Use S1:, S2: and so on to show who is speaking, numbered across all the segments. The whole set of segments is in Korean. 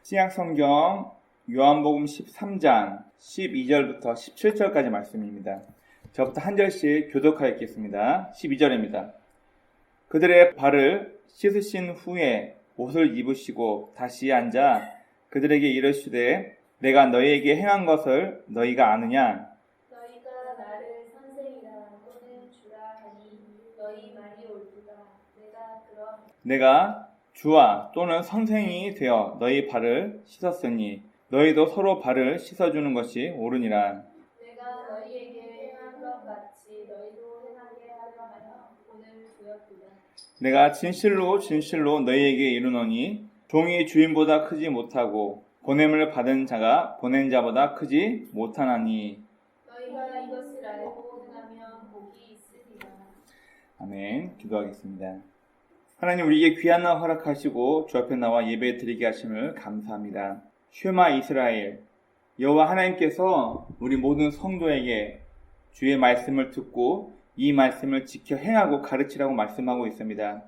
S1: 신약성경 요한복음 13장 12절부터 17절까지 말씀입니다. 저부터 한 절씩 교독하여 읽겠습니다. 12절입니다. 그들의 발을 씻으신 후에 옷을 입으시고 다시 앉아 그들에게 이르시되 내가 너희에게 행한 것을 너희가 아느냐?
S2: 너희가 나를 선생이라 또는 주라 하니 너희 말이 옳도다.
S1: 내가 주와 또는 선생이 되어 너희 발을 씻었으니 너희도 서로 발을 씻어주는 것이 옳으니라.
S2: 내가 너희에게 행한 것 같이 너희도 행하게 하려 하여 오늘 주었도다.
S1: 내가 진실로 진실로 너희에게 이르노니 종이 주인보다 크지 못하고 보냄을 받은 자가 보낸 자보다 크지 못하나니.
S2: 너희가 이것을 알고 행하면 복이 있으리라.
S1: 아멘. 기도하겠습니다. 하나님, 우리에게 귀한 날 허락하시고 주 앞에 나와 예배 드리게 하심을 감사합니다. 쉐마 이스라엘, 여호와 하나님께서 우리 모든 성도에게 주의 말씀을 듣고 이 말씀을 지켜 행하고 가르치라고 말씀하고 있습니다.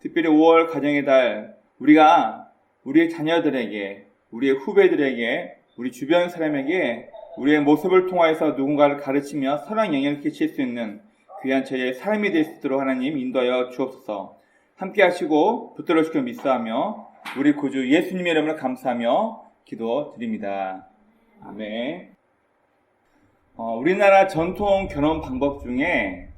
S1: 특별히 5월 가정의 달, 우리가 우리의 자녀들에게, 우리의 후배들에게, 우리 주변 사람에게 우리의 모습을 통하여서 누군가를 가르치며 선한 영향을 끼칠 수 있는 귀한 저희의 삶이 될 수 있도록 하나님 인도하여 주옵소서. 함께 하시고 붙들어 주시고 믿사하며 우리 구주 예수님의 이름으로 감사하며 기도드립니다. 아멘. 우리나라 전통 결혼 방법 중에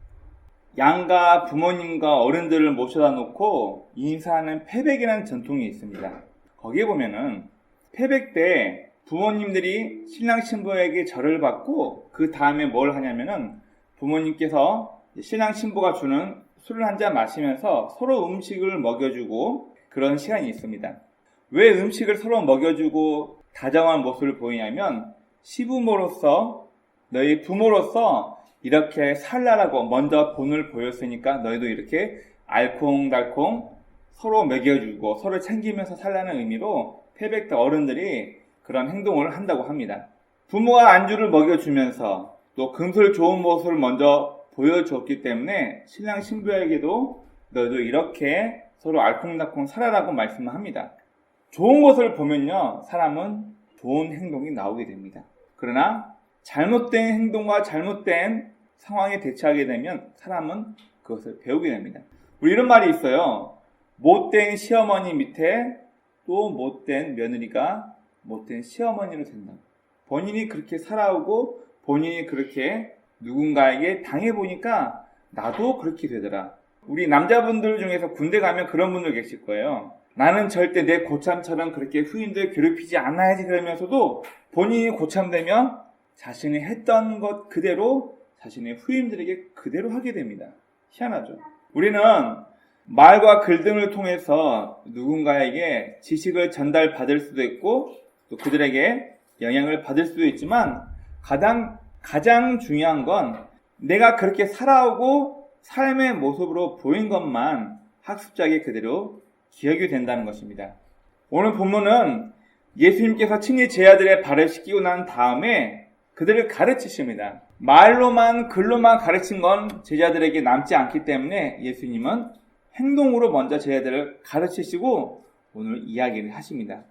S1: 양가 부모님과 어른들을 모셔다 놓고 인사하는 패백이라는 전통이 있습니다. 거기에 보면은 패백 때 부모님들이 신랑 신부에게 절을 받고 그 다음에 뭘 하냐면은 부모님께서 신랑 신부가 주는 술을 한 잔 마시면서 서로 음식을 먹여주고 그런 시간이 있습니다. 왜 음식을 서로 먹여주고 다정한 모습을 보이냐면 시부모로서 너희 부모로서 이렇게 살라라고 먼저 본을 보였으니까 너희도 이렇게 알콩달콩 서로 먹여주고 서로 챙기면서 살라는 의미로 패백 때 어른들이 그런 행동을 한다고 합니다. 부모가 안주를 먹여주면서 또 금술 좋은 모습을 먼저 보여줬기 때문에 신랑 신부에게도 너희도 이렇게 서로 알콩달콩 살아라고 말씀을 합니다. 좋은 것을 보면요, 사람은 좋은 행동이 나오게 됩니다. 그러나 잘못된 행동과 잘못된 상황에 대처하게 되면 사람은 그것을 배우게 됩니다. 우리 이런 말이 있어요. 못된 시어머니 밑에 또 못된 며느리가 못된 시어머니로 된다. 본인이 그렇게 살아오고 본인이 그렇게 누군가에게 당해보니까 나도 그렇게 되더라. 우리 남자분들 중에서 군대 가면 그런 분들 계실 거예요. 나는 절대 내 고참처럼 그렇게 후임들 괴롭히지 않아야지 그러면서도 본인이 고참되면 자신이 했던 것 그대로 자신의 후임들에게 그대로 하게 됩니다. 희한하죠. 우리는 말과 글 등을 통해서 누군가에게 지식을 전달받을 수도 있고 또 그들에게 영향을 받을 수도 있지만 가장 중요한 건 내가 그렇게 살아오고 삶의 모습으로 보인 것만 학습자에게 그대로 기억이 된다는 것입니다. 오늘 본문은 예수님께서 친히 제 아들의 발을 씻기고 난 다음에 그들을 가르치십니다. 말로만 글로만 가르친 건 제자들에게 남지 않기 때문에 예수님은 행동으로 먼저 제자들을 가르치시고 오늘 이야기를 하십니다.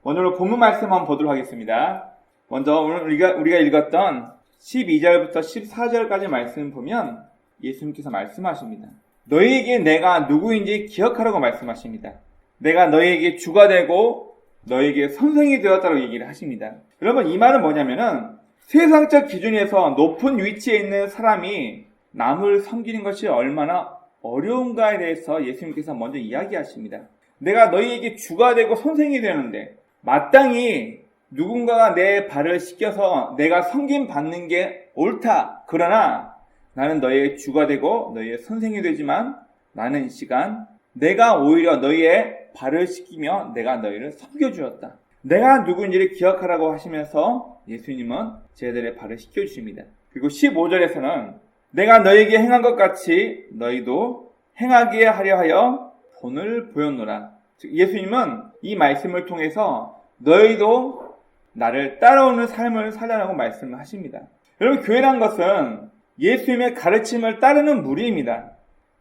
S1: 오늘 본문 말씀 한번 보도록 하겠습니다. 먼저 오늘 우리가 읽었던 12절부터 14절까지 말씀 보면 예수님께서 말씀하십니다. 너희에게 내가 누구인지 기억하라고 말씀하십니다. 내가 너희에게 주가 되고 너희에게 선생이 되었다고 얘기를 하십니다. 여러분, 이 말은 뭐냐면은 세상적 기준에서 높은 위치에 있는 사람이 남을 섬기는 것이 얼마나 어려운가에 대해서 예수님께서 먼저 이야기하십니다. 내가 너희에게 주가 되고 선생이 되는데 마땅히 누군가가 내 발을 씻겨서 내가 섬김 받는 게 옳다. 그러나 나는 너희의 주가 되고 너희의 선생이 되지만 나는 이 시간 내가 오히려 너희의 발을 씻기며 내가 너희를 섬겨주었다. 내가 누구인지를 기억하라고 하시면서 예수님은 제자들의 발을 씻겨주십니다. 그리고 15절에서는 내가 너희에게 행한 것 같이 너희도 행하게 하려 하여 본을 보였노라. 즉 예수님은 이 말씀을 통해서 너희도 나를 따라오는 삶을 살라고 말씀을 하십니다. 여러분, 교회란 것은 예수님의 가르침을 따르는 무리입니다.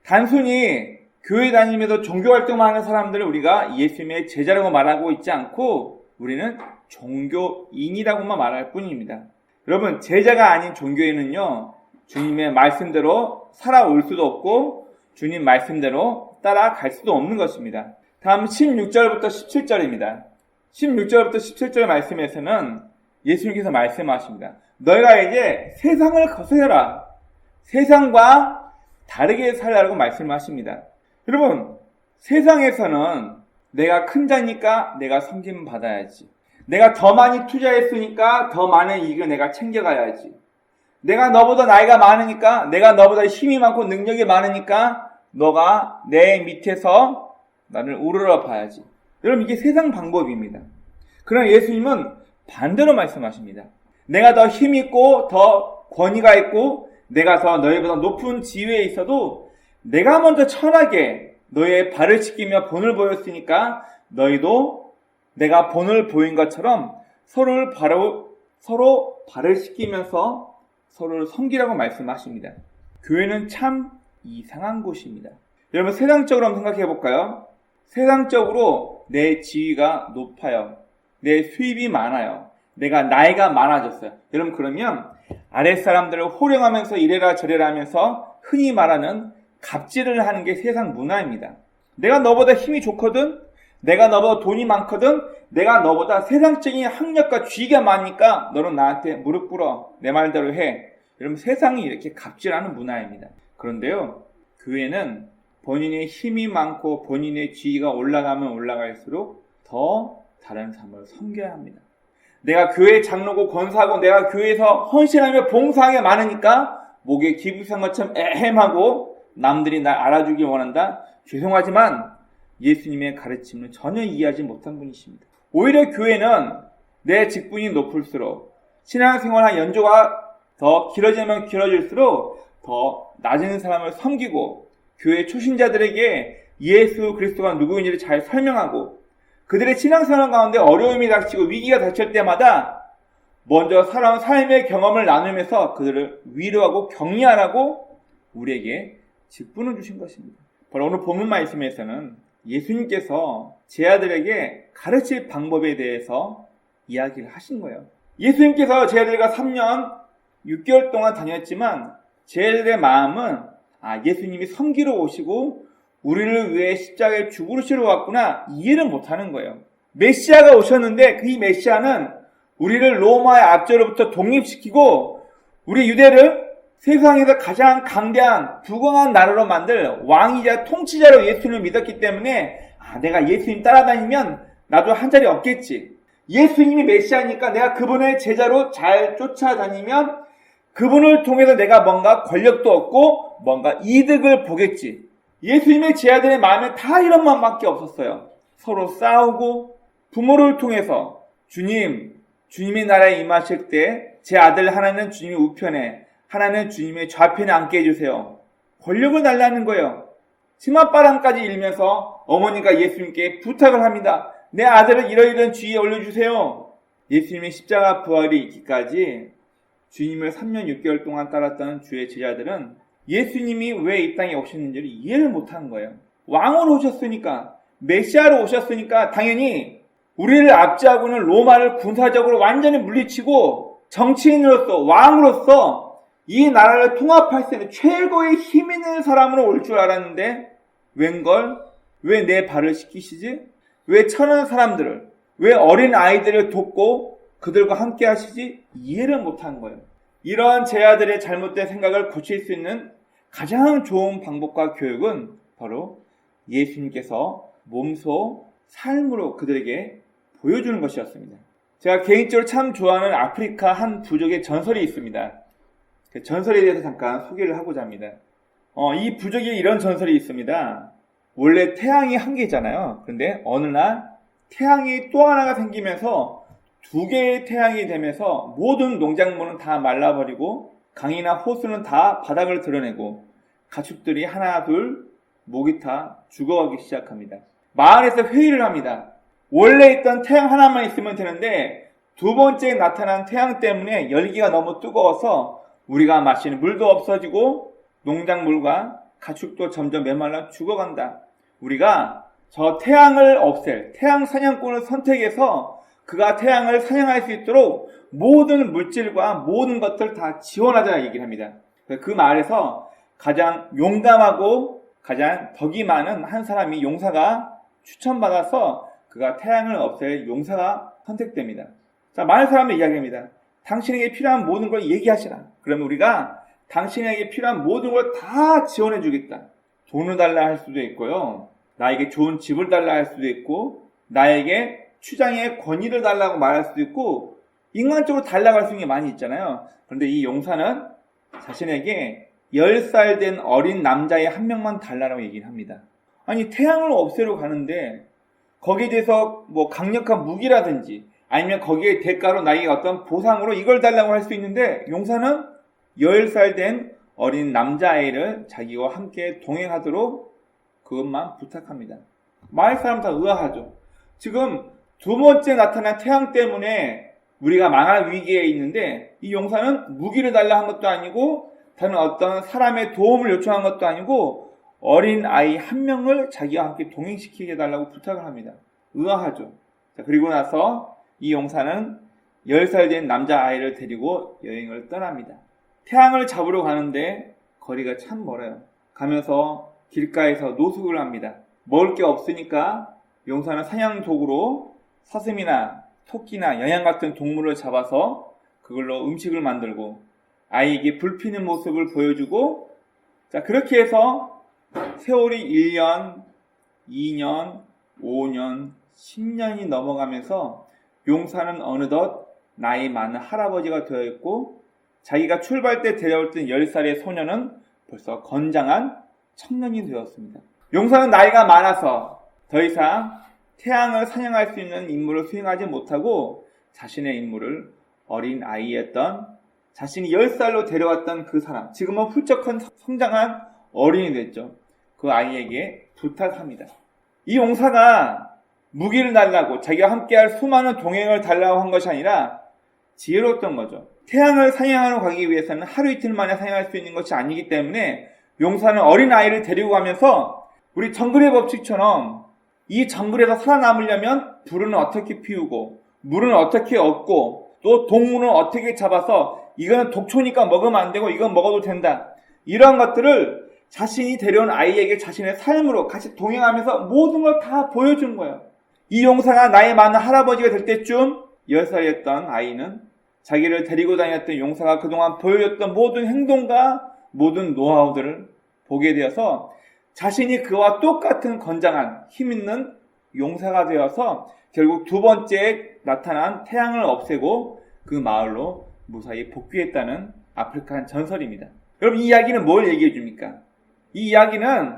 S1: 단순히 교회 다니면서 종교활동만 하는 사람들을 우리가 예수님의 제자라고 말하고 있지 않고 우리는 종교인이라고만 말할 뿐입니다. 여러분, 제자가 아닌 종교인은요, 주님의 말씀대로 살아올 수도 없고 주님 말씀대로 따라갈 수도 없는 것입니다. 다음 16절부터 17절입니다. 16절부터 17절 말씀에서는 예수님께서 말씀하십니다. 너희가 이제 세상을 거스려라. 세상과 다르게 살라고 말씀하십니다. 여러분, 세상에서는 내가 큰 자니까 내가 섬김 받아야지. 내가 더 많이 투자했으니까 더 많은 이익을 내가 챙겨가야지. 내가 너보다 나이가 많으니까, 내가 너보다 힘이 많고 능력이 많으니까 너가 내 밑에서 나를 우러러 봐야지. 여러분, 이게 세상 방법입니다. 그러나 예수님은 반대로 말씀하십니다. 내가 더 힘 있고 더 권위가 있고 내가 더 너희보다 높은 지위에 있어도 내가 먼저 천하게 너희의 발을 씻기며 본을 보였으니까 너희도 내가 본을 보인 것처럼 서로 발을 씻기면서 서로를 섬기라고 말씀하십니다. 교회는 참 이상한 곳입니다. 여러분, 세상적으로 한번 생각해 볼까요? 세상적으로 내 지위가 높아요. 내 수입이 많아요. 내가 나이가 많아졌어요. 여러분, 그러면 아랫사람들을 호령하면서 이래라 저래라 하면서 흔히 말하는 갑질을 하는 게 세상 문화입니다. 내가 너보다 힘이 좋거든, 내가 너보다 돈이 많거든, 내가 너보다 세상적인 학력과 지위가 많으니까 너는 나한테 무릎 꿇어, 내 말대로 해. 여러분, 세상이 이렇게 갑질하는 문화입니다. 그런데요, 교회는 본인의 힘이 많고 본인의 지위가 올라가면 올라갈수록 더 다른 사람을 섬겨야 합니다. 내가 교회 장로고 권사고 내가 교회에서 헌신하며 봉사하는 게 많으니까 목에 기부한 것처럼 애헴하고 남들이 날 알아주길 원한다? 죄송하지만 예수님의 가르침을 전혀 이해하지 못한 분이십니다. 오히려 교회는 내 직분이 높을수록 신앙생활한 연조가 더 길어지면 길어질수록 더 낮은 사람을 섬기고 교회 초신자들에게 예수 그리스도가 누구인지를 잘 설명하고 그들의 신앙생활 가운데 어려움이 닥치고 위기가 닥칠 때마다 먼저 살아온 삶의 경험을 나누면서 그들을 위로하고 격려하라고 우리에게 직분을 주신 것입니다. 바로 오늘 본문 말씀에서는 예수님께서 제 아들에게 가르칠 방법에 대해서 이야기를 하신 거예요. 예수님께서 제 아들과 3년 6개월 동안 다녔지만 제 아들의 마음은 예수님이 섬기러 오시고 우리를 위해 십자가에 죽으시러 왔구나 이해를 못하는 거예요. 메시아가 오셨는데 그 메시아는 우리를 로마의 압제로부터 독립시키고 우리 유대를 세상에서 가장 강대한 부강한 나라로 만들 왕이자 통치자로 예수님을 믿었기 때문에 내가 예수님 따라다니면 나도 한 자리 없겠지. 예수님이 메시아니까 내가 그분의 제자로 잘 쫓아다니면 그분을 통해서 내가 뭔가 권력도 얻고 뭔가 이득을 보겠지. 예수님의 제자들의 마음에 다 이런 마음밖에 없었어요. 서로 싸우고 부모를 통해서 주님의 나라에 임하실 때 제 아들 하나는 주님의 우편에 하나는 주님의 좌편에 앉게 해주세요. 권력을 달라는 거예요. 치맛바람까지 일면서 어머니가 예수님께 부탁을 합니다. 내 아들을 이러이러한 지위에 올려주세요. 예수님의 십자가 부활이 있기까지 주님을 3년 6개월 동안 따랐던 주의 제자들은 예수님이 왜 이 땅에 오셨는지를 이해를 못한 거예요. 왕으로 오셨으니까, 메시아로 오셨으니까 당연히 우리를 압제하고는 로마를 군사적으로 완전히 물리치고 정치인으로서 왕으로서 이 나라를 통합할 수 있는 최고의 힘 있는 사람으로 올 줄 알았는데 웬걸? 왜 내 발을 씻기시지? 왜 천한 사람들을, 왜 어린 아이들을 돕고 그들과 함께 하시지? 이해를 못한 거예요. 이러한 제자들의 잘못된 생각을 고칠 수 있는 가장 좋은 방법과 교육은 바로 예수님께서 몸소 삶으로 그들에게 보여주는 것이었습니다. 제가 개인적으로 참 좋아하는 아프리카 한 부족의 전설이 있습니다. 그 전설에 대해서 잠깐 소개를 하고자 합니다. 이 부족에 이런 전설이 있습니다. 원래 태양이 한 개잖아요. 그런데 어느 날 태양이 또 하나가 생기면서 2개의 태양이 되면서 모든 농작물은 다 말라버리고 강이나 호수는 다 바닥을 드러내고 가축들이 하나 둘 목이 타 죽어가기 시작합니다. 마을에서 회의를 합니다. 원래 있던 태양 하나만 있으면 되는데 2번째 나타난 태양 때문에 열기가 너무 뜨거워서 우리가 마시는 물도 없어지고 농작물과 가축도 점점 메말라 죽어간다. 우리가 저 태양을 없앨 태양 사냥꾼을 선택해서 그가 태양을 사냥할 수 있도록 모든 물질과 모든 것들을 다 지원하자 얘기를 합니다. 그 말에서 가장 용감하고 가장 덕이 많은 한 사람이 용사가 추천받아서 그가 태양을 없앨 용사가 선택됩니다. 자, 많은 사람을 이야기합니다. 당신에게 필요한 모든 걸 얘기하시라. 그러면 우리가 당신에게 필요한 모든 걸 다 지원해 주겠다. 돈을 달라 할 수도 있고요. 나에게 좋은 집을 달라 할 수도 있고, 나에게 추장의 권위를 달라고 말할 수도 있고, 인간적으로 달라고 할 수 있는 게 많이 있잖아요. 그런데 이 용사는 자신에게 10살 된 어린 남자의 한 명만 달라고 얘기를 합니다. 아니, 태양을 없애러 가는데 거기에 대해서 뭐 강력한 무기라든지 아니면 거기에 대가로 나에게 어떤 보상으로 이걸 달라고 할 수 있는데, 용사는 10살 된 어린 남자아이를 자기와 함께 동행하도록 그것만 부탁합니다. 마을 사람 다 의아하죠. 지금 두 번째 나타난 태양 때문에 우리가 망할 위기에 있는데, 이 용사는 무기를 달라 한 것도 아니고 다른 어떤 사람의 도움을 요청한 것도 아니고 어린 아이 한 명을 자기와 함께 동행시키게 해달라고 부탁을 합니다. 의아하죠. 자, 그리고 나서 이 용사는 10살 된 남자아이를 데리고 여행을 떠납니다. 태양을 잡으러 가는데 거리가 참 멀어요. 가면서 길가에서 노숙을 합니다. 먹을 게 없으니까 용사는 사냥 도구로 사슴이나 토끼나 여양 같은 동물을 잡아서 그걸로 음식을 만들고 아이에게 불 피는 모습을 보여주고, 자, 그렇게 해서 세월이 1년, 2년, 5년, 10년이 넘어가면서 용사는 어느덧 나이 많은 할아버지가 되어 있고, 자기가 출발 때 데려올 때 10살의 소년은 벌써 건장한 청년이 되었습니다. 용사는 나이가 많아서 더 이상 태양을 사냥할 수 있는 임무를 수행하지 못하고 자신의 임무를 어린 아이였던, 자신이 10살로 데려왔던 그 사람, 지금은 훌쩍 성장한 어린이 됐죠. 그 아이에게 부탁합니다. 이 용사가 무기를 달라고, 자기와 함께할 수많은 동행을 달라고 한 것이 아니라 지혜로웠던 거죠. 태양을 사냥하러 가기 위해서는 하루 이틀 만에 사냥할 수 있는 것이 아니기 때문에 용사는 어린 아이를 데리고 가면서 우리 정글의 법칙처럼 이 정글에서 살아남으려면 불은 어떻게 피우고 물은 어떻게 얻고 또 동물은 어떻게 잡아서 이거는 독초니까 먹으면 안 되고 이건 먹어도 된다, 이러한 것들을 자신이 데려온 아이에게 자신의 삶으로 같이 동행하면서 모든 걸 다 보여준 거예요. 이 용사가 나이 많은 할아버지가 될 때쯤 10살이었던 아이는 자기를 데리고 다녔던 용사가 그동안 보여줬던 모든 행동과 모든 노하우들을 보게 되어서 자신이 그와 똑같은 건장한 힘있는 용사가 되어서 결국 두 번째 나타난 태양을 없애고 그 마을로 무사히 복귀했다는 아프리카 전설입니다. 여러분, 이 이야기는 뭘 얘기해 줍니까? 이 이야기는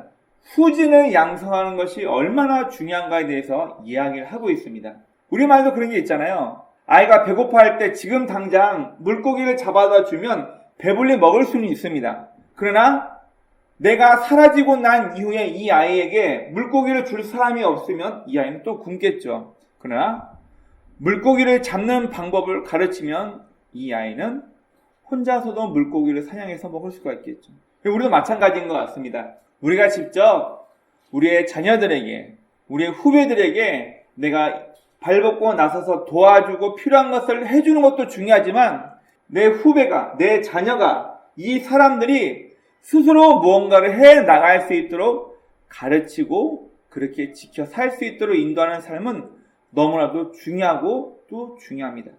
S1: 후진을 양성하는 것이 얼마나 중요한가에 대해서 이야기를 하고 있습니다. 우리말도 그런 게 있잖아요. 아이가 배고파할 때 지금 당장 물고기를 잡아다 주면 배불리 먹을 수는 있습니다. 그러나 내가 사라지고 난 이후에 이 아이에게 물고기를 줄 사람이 없으면 이 아이는 또 굶겠죠. 그러나 물고기를 잡는 방법을 가르치면 이 아이는 혼자서도 물고기를 사냥해서 먹을 수가 있겠죠. 우리도 마찬가지인 것 같습니다. 우리가 직접 우리의 자녀들에게, 우리의 후배들에게 내가 발벗고 나서서 도와주고 필요한 것을 해주는 것도 중요하지만 내 후배가, 내 자녀가, 이 사람들이 스스로 무언가를 해 나갈 수 있도록 가르치고 그렇게 지켜 살 수 있도록 인도하는 삶은 너무나도 중요하고 또 중요합니다.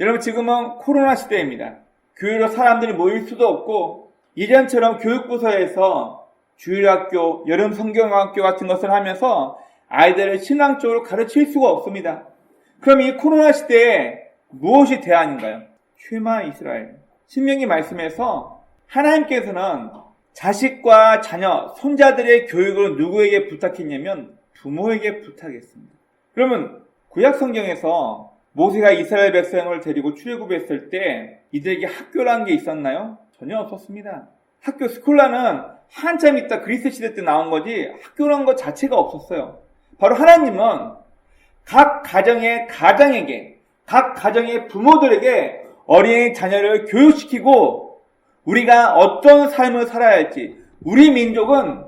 S1: 여러분, 지금은 코로나 시대입니다. 교회로 사람들이 모일 수도 없고 이전처럼 교육부서에서 주일학교, 여름 성경학교 같은 것을 하면서 아이들을 신앙적으로 가르칠 수가 없습니다. 그럼 이 코로나 시대에 무엇이 대안인가요? 쉐마 이스라엘. 신명기 말씀에서 하나님께서는 자식과 자녀, 손자들의 교육을 누구에게 부탁했냐면 부모에게 부탁했습니다. 그러면 구약 성경에서 모세가 이스라엘 백성을 데리고 출애굽했을 때 이들에게 학교라는 게 있었나요? 전혀 없었습니다. 학교, 스콜라는 한참 있다 그리스 시대 때 나온 거지 학교라는 것 자체가 없었어요. 바로 하나님은 각 가정의 가장에게, 각 가정의 부모들에게 어린이 자녀를 교육시키고 우리가 어떤 삶을 살아야 할지, 우리 민족은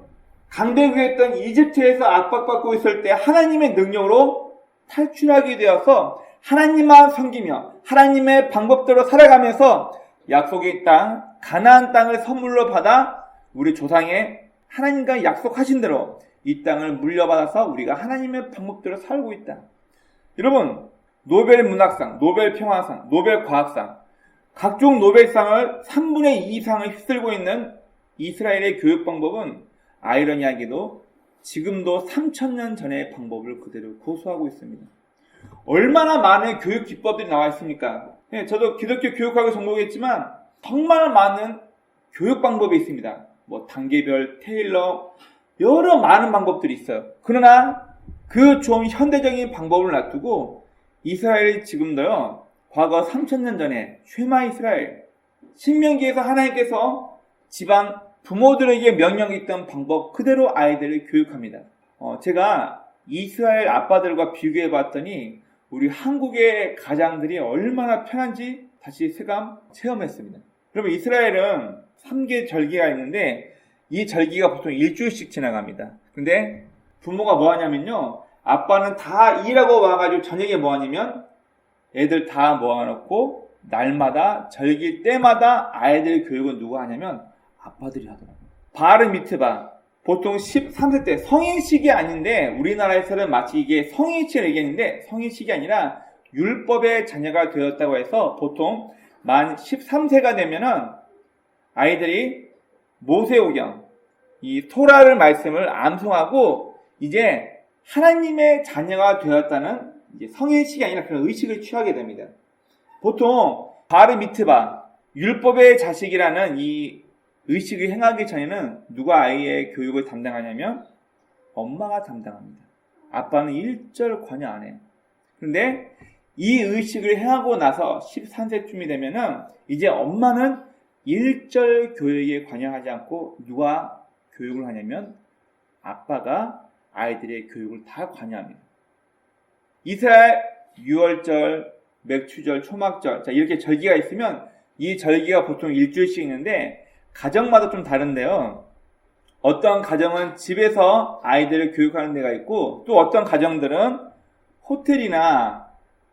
S1: 강대국이었던 이집트에서 압박받고 있을 때 하나님의 능력으로 탈출하게 되어서 하나님만 섬기며 하나님의 방법대로 살아가면서 약속의 땅, 가나안 땅을 선물로 받아 우리 조상의 하나님과 약속하신 대로 이 땅을 물려받아서 우리가 하나님의 방법대로 살고 있다. 여러분, 노벨 문학상, 노벨 평화상, 노벨 과학상, 각종 노벨상을 3분의 2 이상을 휩쓸고 있는 이스라엘의 교육 방법은 아이러니하게도 지금도 3000년 전의 방법을 그대로 고수하고 있습니다. 얼마나 많은 교육 기법들이 나와 있습니까? 저도 기독교 교육학을 전공했지만 정말 많은 교육 방법이 있습니다. 뭐 단계별, 테일러, 여러 많은 방법들이 있어요. 그러나 그 좀 현대적인 방법을 놔두고 이스라엘이 지금도요, 과거 3000년 전에 쉐마 이스라엘, 신명기에서 하나님께서 집안 부모들에게 명령했던 방법 그대로 아이들을 교육합니다. 제가 이스라엘 아빠들과 비교해 봤더니 우리 한국의 가장들이 얼마나 편한지 다시 새감 체험했습니다. 여러분, 이스라엘은 3개 절기가 있는데 이 절기가 보통 일주일씩 지나갑니다. 근데 부모가 뭐 하냐면요, 아빠는 다 일하고 와가지고 저녁에 뭐 하냐면 애들 다 모아놓고 날마다 절기 때마다 아이들 교육은 누가 하냐면 아빠들이 하더라고요. 바르 미트바, 보통 13세 때 성인식이 아닌데 우리나라에서는 마치 이게 성인식을 얘기했는데 성인식이 아니라 율법의 자녀가 되었다고 해서 보통 만 13세가 되면은 아이들이 모세오경, 이 토라를 말씀을 암송하고 이제 하나님의 자녀가 되었다는 이제 성인식이 아니라 그런 의식을 취하게 됩니다. 보통 바르 미트바, 율법의 자식이라는 이 의식을 행하기 전에는 누가 아이의 교육을 담당하냐면 엄마가 담당합니다. 아빠는 일절 관여 안 해요. 그런데 이 의식을 행하고 나서 13세쯤이 되면은 이제 엄마는 일절 교육에 관여하지 않고 누가 교육을 하냐면 아빠가 아이들의 교육을 다 관여합니다. 이스라엘 유월절, 맥추절, 초막절, 자, 이렇게 절기가 있으면 이 절기가 보통 일주일씩 있는데 가정마다 좀 다른데요. 어떤 가정은 집에서 아이들을 교육하는 데가 있고 또 어떤 가정들은 호텔이나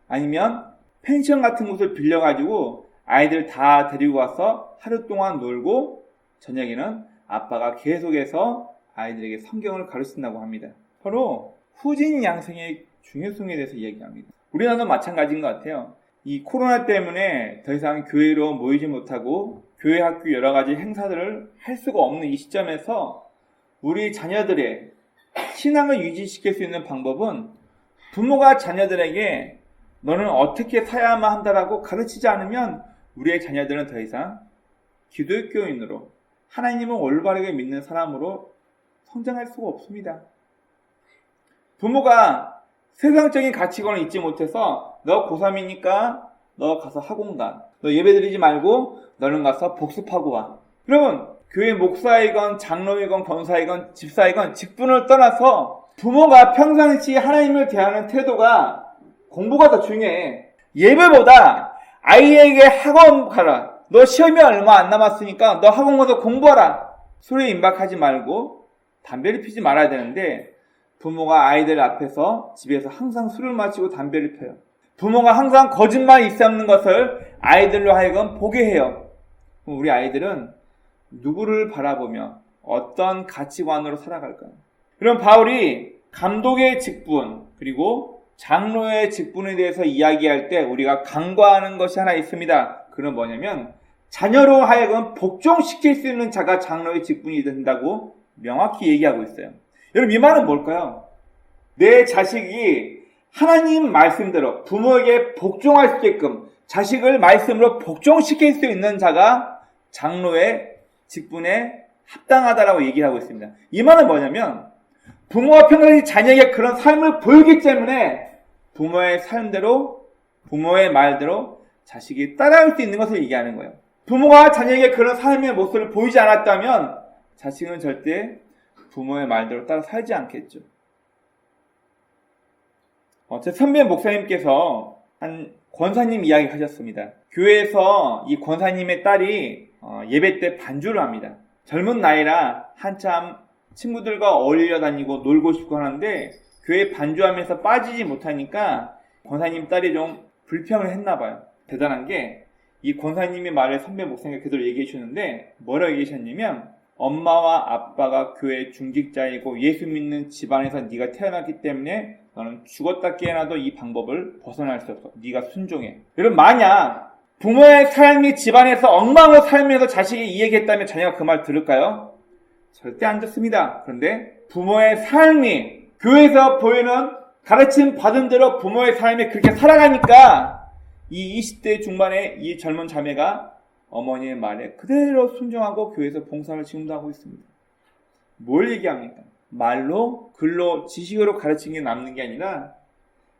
S1: 아니면 펜션 같은 곳을 빌려가지고 아이들 다 데리고 와서 하루 동안 놀고 저녁에는 아빠가 계속해서 아이들에게 성경을 가르친다고 합니다. 서로 후진 양성의 중요성에 대해서 이야기합니다. 우리나라도 마찬가지인 것 같아요. 이 코로나 때문에 더 이상 교회로 모이지 못하고 교회 학교 여러 가지 행사들을 할 수가 없는 이 시점에서 우리 자녀들의 신앙을 유지시킬 수 있는 방법은 부모가 자녀들에게 너는 어떻게 살아야만 한다라고 가르치지 않으면 우리의 자녀들은 더 이상 기독교인으로 하나님을 올바르게 믿는 사람으로 성장할 수가 없습니다. 부모가 세상적인 가치관을 잊지 못해서 너 고3이니까 너 가서 학원 가. 너 예배드리지 말고 너는 가서 복습하고 와. 여러분, 교회 목사이건 장로이건 권사이건 집사이건 직분을 떠나서 부모가 평상시 하나님을 대하는 태도가 공부가 더 중요해. 예배보다 아이에게 학원 가라. 너 시험이 얼마 안 남았으니까 너 학원 가서 공부하라. 소리에 임박하지 말고 담배를 피지 말아야 되는데 부모가 아이들 앞에서 집에서 항상 술을 마시고 담배를 펴요. 부모가 항상 거짓말 일삼는 것을 아이들로 하여금 보게 해요. 그럼 우리 아이들은 누구를 바라보며 어떤 가치관으로 살아갈까요? 그럼 바울이 감독의 직분 그리고 장로의 직분에 대해서 이야기할 때 우리가 간과하는 것이 하나 있습니다. 그건 뭐냐면 자녀로 하여금 복종시킬 수 있는 자가 장로의 직분이 된다고 명확히 얘기하고 있어요. 여러분, 이 말은 뭘까요? 내 자식이 하나님 말씀대로 부모에게 복종할 수 있게끔 자식을 말씀으로 복종시킬 수 있는 자가 장로의 직분에 합당하다라고 얘기를 하고 있습니다. 이 말은 뭐냐면 부모가 평소에 자녀에게 그런 삶을 보이기 때문에 부모의 삶대로 부모의 말대로 자식이 따라올 수 있는 것을 얘기하는 거예요. 부모가 자녀에게 그런 삶의 모습을 보이지 않았다면 자식은 절대 부모의 말대로 따라 살지 않겠죠. 제 선배 목사님께서 한 권사님 이야기 하셨습니다. 교회에서 이 권사님의 딸이 예배 때 반주를 합니다. 젊은 나이라 한참 친구들과 어울려 다니고 놀고 싶고 하는데 교회 반주하면서 빠지지 못하니까 권사님 딸이 좀 불평을 했나 봐요. 대단한 게 이 권사님의 말을 선배 목사님이 그대로 얘기해 주는데 뭐라고 얘기하셨냐면 엄마와 아빠가 교회 중직자이고 예수 믿는 집안에서 네가 태어났기 때문에 너는 죽었다 깨어나도 이 방법을 벗어날 수 없어. 네가 순종해. 여러분 만약 부모의 삶이 집안에서 엉망으로 살면서 자식이 이 얘기했다면 자녀가 그 말 들을까요? 절대 안 듣습니다. 그런데 부모의 삶이 교회에서 보이는 가르침 받은 대로 부모의 삶이 그렇게 살아가니까 이 20대 중반의 이 젊은 자매가 어머니의 말에 그대로 순종하고 교회에서 봉사를 지금도 하고 있습니다. 뭘 얘기합니까? 말로, 글로, 지식으로 가르친 게 남는 게 아니라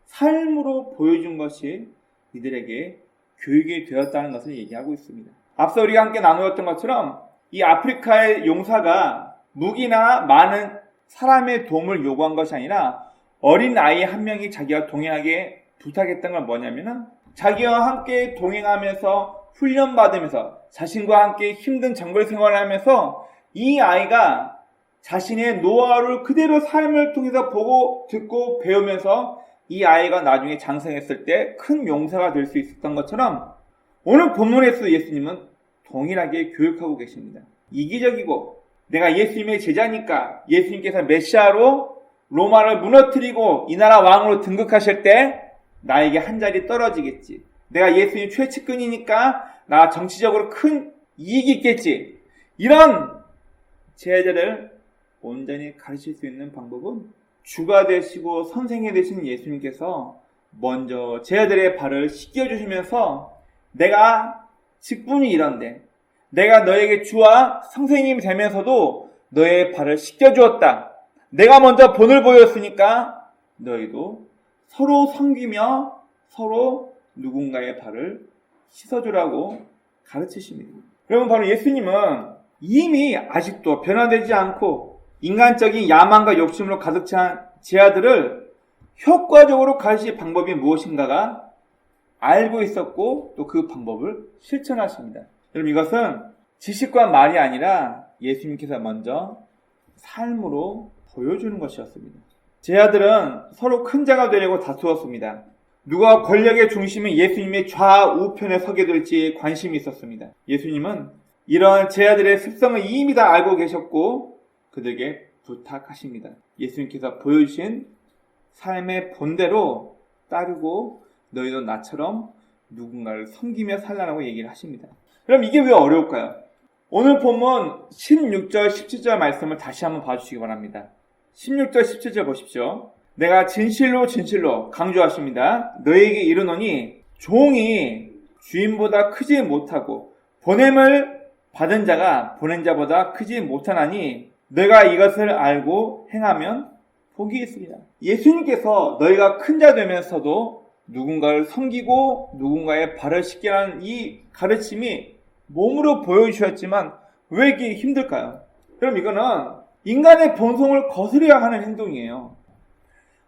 S1: 삶으로 보여준 것이 이들에게 교육이 되었다는 것을 얘기하고 있습니다. 앞서 우리가 함께 나누었던 것처럼 이 아프리카의 용사가 무기나 많은 사람의 도움을 요구한 것이 아니라 어린 아이 한 명이 자기와 동행하게 부탁했던 건 뭐냐면은 자기와 함께 동행하면서 훈련받으면서 자신과 함께 힘든 정글 생활을 하면서 이 아이가 자신의 노하우를 그대로 삶을 통해서 보고 듣고 배우면서 이 아이가 나중에 장성했을 때 큰 용사가 될 수 있었던 것처럼 오늘 본문에서 예수님은 동일하게 교육하고 계십니다. 이기적이고 내가 예수님의 제자니까 예수님께서 메시아로 로마를 무너뜨리고 이 나라 왕으로 등극하실 때 나에게 한 자리 떨어지겠지. 내가 예수님 최측근이니까 나 정치적으로 큰 이익이 있겠지. 이런 제자를 온전히 가르칠 수 있는 방법은 주가 되시고 선생이 되신 예수님께서 먼저 제자들의 발을 씻겨주시면서 내가 직분이 이런데 내가 너에게 주와 선생님이 되면서도 너의 발을 씻겨주었다. 내가 먼저 본을 보였으니까 너희도 서로 섬기며 서로 누군가의 발을 씻어주라고 가르치십니다. 여러분 바로 예수님은 이미 아직도 변화되지 않고 인간적인 야망과 욕심으로 가득 찬 제자들을 효과적으로 가르칠 방법이 무엇인가가 알고 있었고 또 그 방법을 실천하십니다. 여러분 이것은 지식과 말이 아니라 예수님께서 먼저 삶으로 보여주는 것이었습니다. 제자들은 서로 큰 자가 되려고 다투었습니다. 누가 권력의 중심인 예수님의 좌우편에 서게 될지 관심이 있었습니다. 예수님은 이런 제자들의 습성을 이미 다 알고 계셨고 그들에게 부탁하십니다. 예수님께서 보여주신 삶의 본대로 따르고 너희도 나처럼 누군가를 섬기며 살라고 얘기를 하십니다. 그럼 이게 왜 어려울까요? 오늘 본문 16절, 17절 말씀을 다시 한번 봐주시기 바랍니다. 16절, 17절 보십시오. 내가 진실로 진실로 강조하십니다. 너희에게 이르노니 종이 주인보다 크지 못하고 보냄을 받은 자가 보낸 자보다 크지 못하나니 너희가 이것을 알고 행하면 복이 있습니다. 예수님께서 너희가 큰 자 되면서도 누군가를 섬기고 누군가의 발을 씻게 하는 이 가르침이 몸으로 보여주셨지만 왜 이렇게 힘들까요? 그럼 이거는 인간의 본성을 거스려야 하는 행동이에요.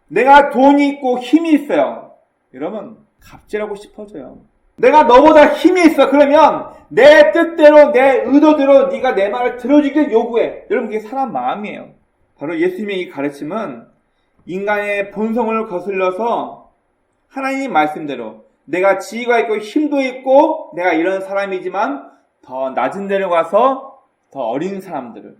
S1: 내가 돈이 있고 힘이 있어요. 여러분 갑질하고 싶어져요. 내가 너보다 힘이 있어. 그러면 내 뜻대로 내 의도대로 네가 내 말을 들어주길 요구해. 여러분 그게 사람 마음이에요. 바로 예수님의 이 가르침은 인간의 본성을 거슬러서 하나님 말씀대로 내가 지위가 있고 힘도 있고 내가 이런 사람이지만 더 낮은 데로 가서 더 어린 사람들을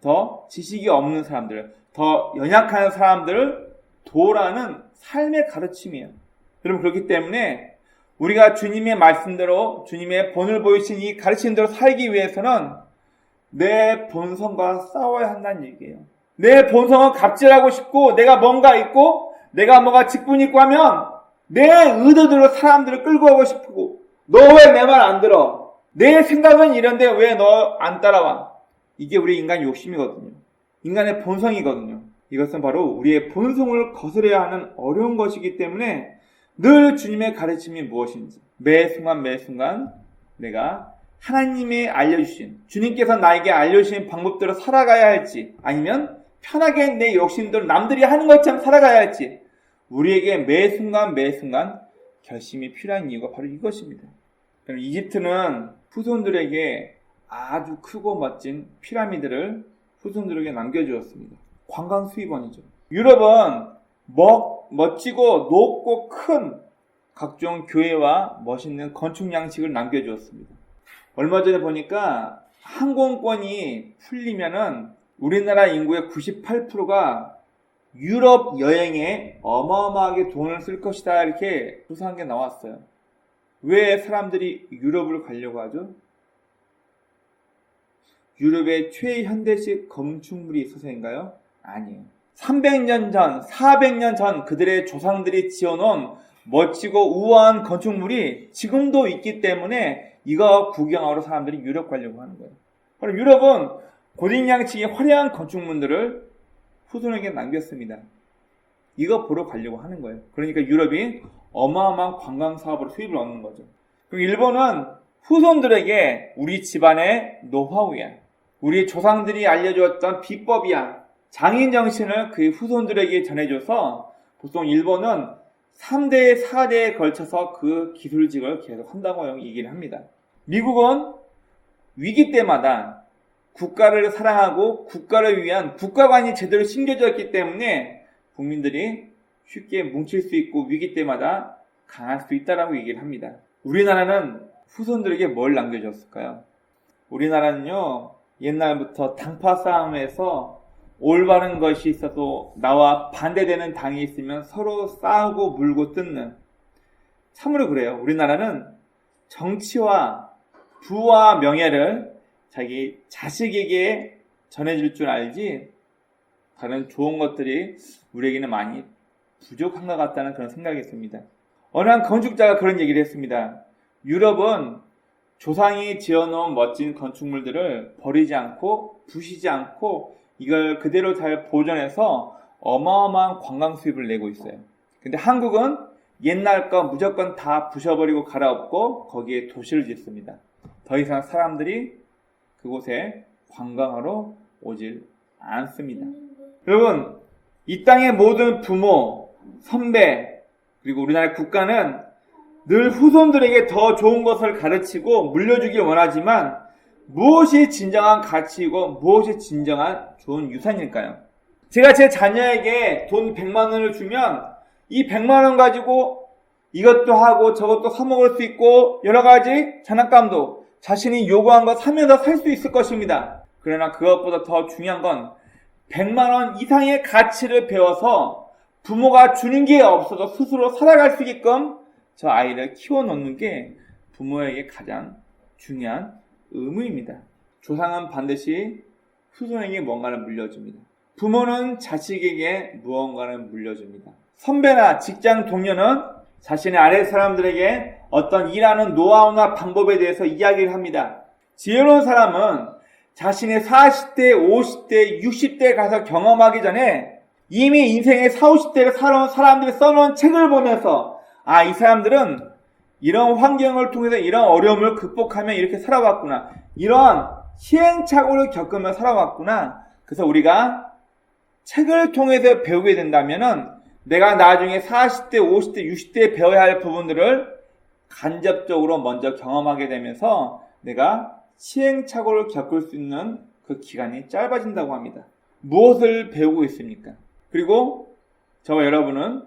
S1: 더 지식이 없는 사람들을 더 연약한 사람들을 도우라는 삶의 가르침이에요. 여러분 그렇기 때문에 우리가 주님의 말씀대로 주님의 본을 보이신 이 가르침대로 살기 위해서는 내 본성과 싸워야 한다는 얘기예요. 내 본성은 갑질하고 싶고 내가 뭔가 있고 내가 뭐가 직분이 있고 하면 내 의도대로 사람들을 끌고 가고 싶고 너 왜 내 말 안 들어? 내 생각은 이런데 왜 너 안 따라와? 이게 우리 인간 욕심이거든요. 인간의 본성이거든요. 이것은 바로 우리의 본성을 거스려야 하는 어려운 것이기 때문에 늘 주님의 가르침이 무엇인지 매 순간 내가 하나님이 알려주신 주님께서 나에게 알려주신 방법대로 살아가야 할지 아니면 편하게 내 욕심대로 남들이 하는 것처럼 살아가야 할지 우리에게 매 순간 결심이 필요한 이유가 바로 이것입니다. 이집트는 후손들에게 아주 크고 멋진 피라미드를 후손들에게 남겨주었습니다. 관광 수입원이죠. 유럽은 멋지고 높고 큰 각종 교회와 멋있는 건축 양식을 남겨주었습니다. 얼마 전에 보니까 항공권이 풀리면은 우리나라 인구의 98%가 유럽 여행에 어마어마하게 돈을 쓸 것이다, 이렇게 조사한 게 나왔어요. 왜 사람들이 유럽을 가려고 하죠? 유럽에 최현대식 건축물이 있어서인가요? 아니에요. 300년 전, 400년 전 그들의 조상들이 지어놓은 멋지고 우아한 건축물이 지금도 있기 때문에 이거 구경하러 사람들이 유럽 가려고 하는 거예요. 그럼 유럽은 고딩양식의 화려한 건축물들을 후손에게 남겼습니다. 이거 보러 가려고 하는 거예요. 그러니까 유럽이 어마어마한 관광사업으로 수입을 얻는 거죠. 그리고 일본은 후손들에게 우리 집안의 노하우야, 우리 조상들이 알려주었던 비법이야, 장인 정신을 그 후손들에게 전해줘서 보통 일본은 3대, 4대에 걸쳐서 그 기술직을 계속 한다고 얘기를 합니다. 미국은 위기 때마다 국가를 사랑하고 국가를 위한 국가관이 제대로 심겨져 있기 때문에 국민들이 쉽게 뭉칠 수 있고 위기 때마다 강할 수 있다라고 얘기를 합니다. 우리나라는 후손들에게 뭘 남겨줬을까요? 우리나라는요, 옛날부터 당파 싸움에서 올바른 것이 있어도 나와 반대되는 당이 있으면 서로 싸우고 물고 뜯는, 참으로 그래요. 우리나라는 정치와 부와 명예를 자기 자식에게 전해줄 줄 알지 다른 좋은 것들이 우리에게는 많이 부족한 것 같다는 그런 생각이 듭니다. 어느 한 건축자가 그런 얘기를 했습니다. 유럽은 조상이 지어놓은 멋진 건축물들을 버리지 않고 부시지 않고 이걸 그대로 잘 보존해서 어마어마한 관광 수입을 내고 있어요. 근데 한국은 옛날 거 무조건 다 부셔버리고 갈아엎고 거기에 도시를 짓습니다. 더 이상 사람들이 그곳에 관광하러 오질 않습니다. 여러분, 이 땅의 모든 부모, 선배, 그리고 우리나라의 국가는 늘 후손들에게 더 좋은 것을 가르치고 물려주길 원하지만 무엇이 진정한 가치이고 무엇이 진정한 좋은 유산일까요? 제가 제 자녀에게 돈 100만 원을 주면 이 100만 원 가지고 이것도 하고 저것도 사 먹을 수 있고 여러 가지 장난감도 자신이 요구한 거 사면서 살 수 있을 것입니다. 그러나 그것보다 더 중요한 건 100만 원 이상의 가치를 배워서 부모가 주는 게 없어도 스스로 살아갈 수 있게끔 저 아이를 키워놓는 게 부모에게 가장 중요한 의무입니다. 조상은 반드시 후손에게 뭔가를 물려줍니다. 부모는 자식에게 무언가를 물려줍니다. 선배나 직장 동료는 자신의 아래 사람들에게 어떤 일하는 노하우나 방법에 대해서 이야기를 합니다. 지혜로운 사람은 자신의 40대, 50대, 60대에 가서 경험하기 전에 이미 인생의 40, 50대를 살아온 사람들이 써놓은 책을 보면서 이 사람들은 이런 환경을 통해서 이런 어려움을 극복하며 이렇게 살아왔구나, 이런 시행착오를 겪으며 살아왔구나. 그래서 우리가 책을 통해서 배우게 된다면은 내가 나중에 40대, 50대, 60대에 배워야 할 부분들을 간접적으로 먼저 경험하게 되면서 내가 시행착오를 겪을 수 있는 그 기간이 짧아진다고 합니다. 무엇을 배우고 있습니까? 그리고 저와 여러분은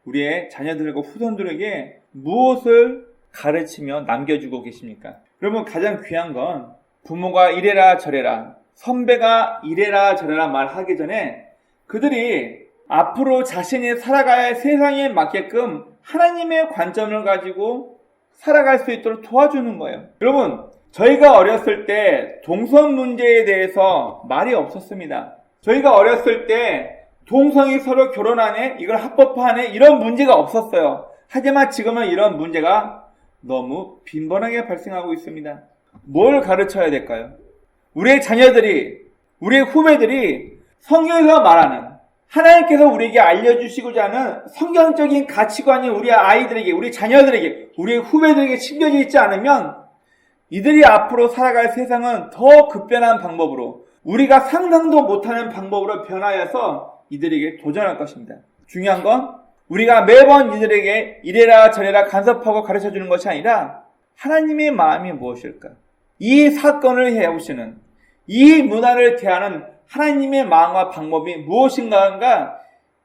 S1: 우리의 자녀들과 후손들에게 무엇을 가르치며 남겨주고 계십니까? 여러분, 가장 귀한 건 부모가 이래라 저래라, 선배가 이래라 저래라 말하기 전에 그들이 앞으로 자신이 살아가야 할 세상에 맞게끔 하나님의 관점을 가지고 살아갈 수 있도록 도와주는 거예요. 여러분, 저희가 어렸을 때 동성 문제에 대해서 말이 없었습니다. 저희가 어렸을 때 동성이 서로 결혼하네, 이걸 합법화하네, 이런 문제가 없었어요. 하지만 지금은 이런 문제가 너무 빈번하게 발생하고 있습니다. 뭘 가르쳐야 될까요? 우리의 자녀들이, 우리의 후배들이 성경에서 말하는, 하나님께서 우리에게 알려주시고자 하는 성경적인 가치관이 우리 아이들에게, 우리 자녀들에게, 우리의 후배들에게 심겨져 있지 않으면 이들이 앞으로 살아갈 세상은 더 급변한 방법으로, 우리가 상상도 못하는 방법으로 변화해서 이들에게 도전할 것입니다. 중요한 건 우리가 매번 이들에게 이래라 저래라 간섭하고 가르쳐주는 것이 아니라 하나님의 마음이 무엇일까? 이 사건을 해오시는, 이 문화를 대하는 하나님의 마음과 방법이 무엇인가가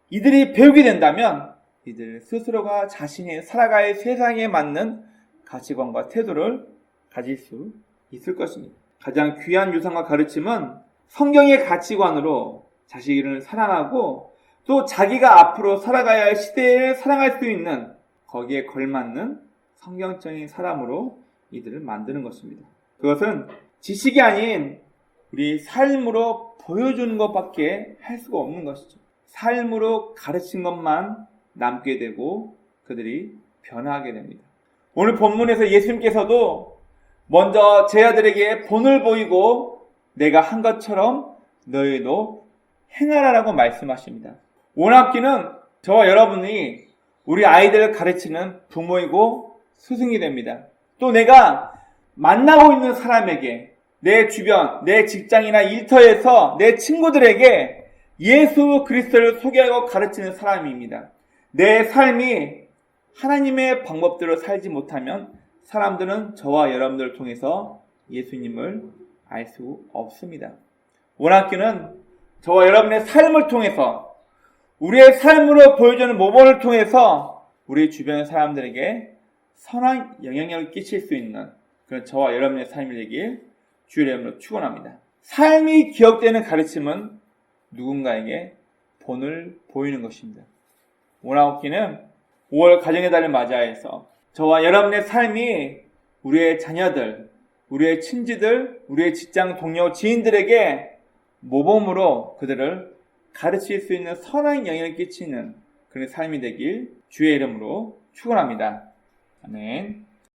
S1: 이들이 배우게 된다면 이들 스스로가 자신이 살아갈 세상에 맞는 가치관과 태도를 가질 수 있을 것입니다. 가장 귀한 유산과 가르침은 성경의 가치관으로 자신을 사랑하고 또 자기가 앞으로 살아가야 할 시대에 살아갈 수 있는 거기에 걸맞는 성경적인 사람으로 이들을 만드는 것입니다. 그것은 지식이 아닌 우리 삶으로 보여주는 것밖에 할 수가 없는 것이죠. 삶으로 가르친 것만 남게 되고 그들이 변화하게 됩니다. 오늘 본문에서 예수님께서도 먼저 제 아들에게 본을 보이고 내가 한 것처럼 너희도 행하라라고 말씀하십니다. 오남기는 저와 여러분이 우리 아이들을 가르치는 부모이고 스승이 됩니다. 또 내가 만나고 있는 사람에게 내 주변, 내 직장이나 일터에서 내 친구들에게 예수 그리스도를 소개하고 가르치는 사람입니다. 내 삶이 하나님의 방법대로 살지 못하면 사람들은 저와 여러분들을 통해서 예수님을 알 수 없습니다. 오남기는 저와 여러분의 삶을 통해서 우리의 삶으로 보여주는 모범을 통해서 우리 주변의 사람들에게 선한 영향력을 끼칠 수 있는 그런 저와 여러분의 삶이 되길 주의 이름으로 축원합니다. 삶이 기억되는 가르침은 누군가에게 본을 보이는 것입니다. 오나오키는 5월 가정의 달을 맞이해서 저와 여러분의 삶이 우리의 자녀들, 우리의 친지들, 우리의 직장 동료, 지인들에게 모범으로 그들을 가르칠 수 있는 선한 영향을 끼치는 그런 삶이 되길 주의 이름으로 축원합니다. 아멘.